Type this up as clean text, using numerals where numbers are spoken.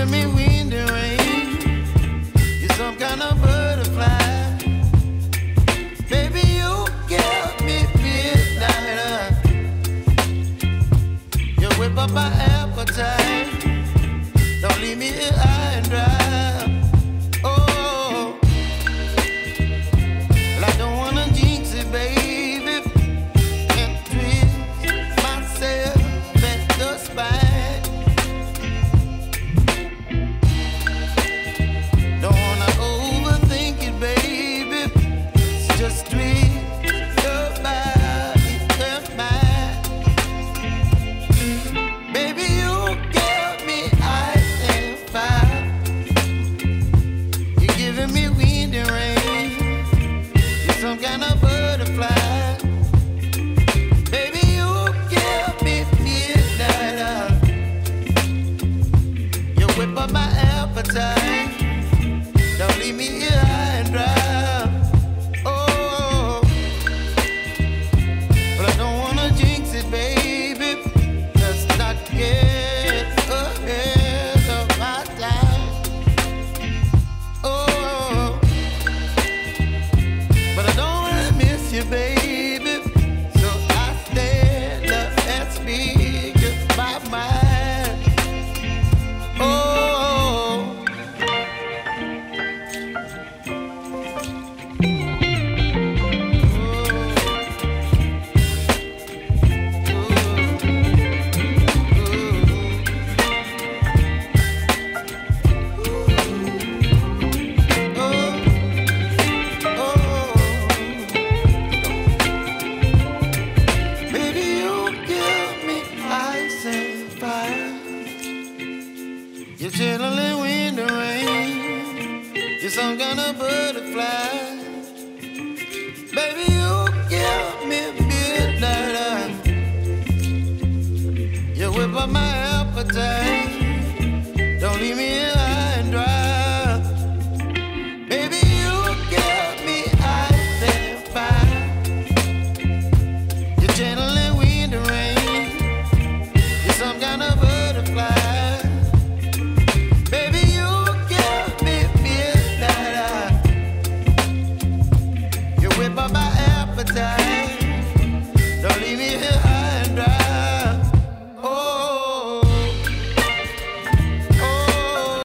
giving me wind and rain. You're some kind of butterfly. Baby, you give me midnight. You whip up my appetite. Don't leave me here high and dry. Oh, well, I don't wanna jinx it, baby, and twist myself at the spine. Don't wanna overthink it, baby. It's just twist your body and mine. Baby, you give me ice and fire. You're giving me wind and rain. You're some kind of butterfly. Baby, you give me midnight. You whip up my appetite. Don't leave me here high and dry. Oh, but I don't wanna jinx it, baby. Let's not get ahead of my time. Oh, but I don't wanna miss you, baby. So I stand up and speak my mind. Oh. Baby, you give me ice and fire. You're chilling wind and rain. You're some kind of butterfly. Baby, you give me midnight. You whip up my appetite. Don't leave me here high and dry. Baby, you give me ice and fire. You're channeling wind and rain. You're some kind of butterfly. Baby, you give me midnight. You whip up my appetite.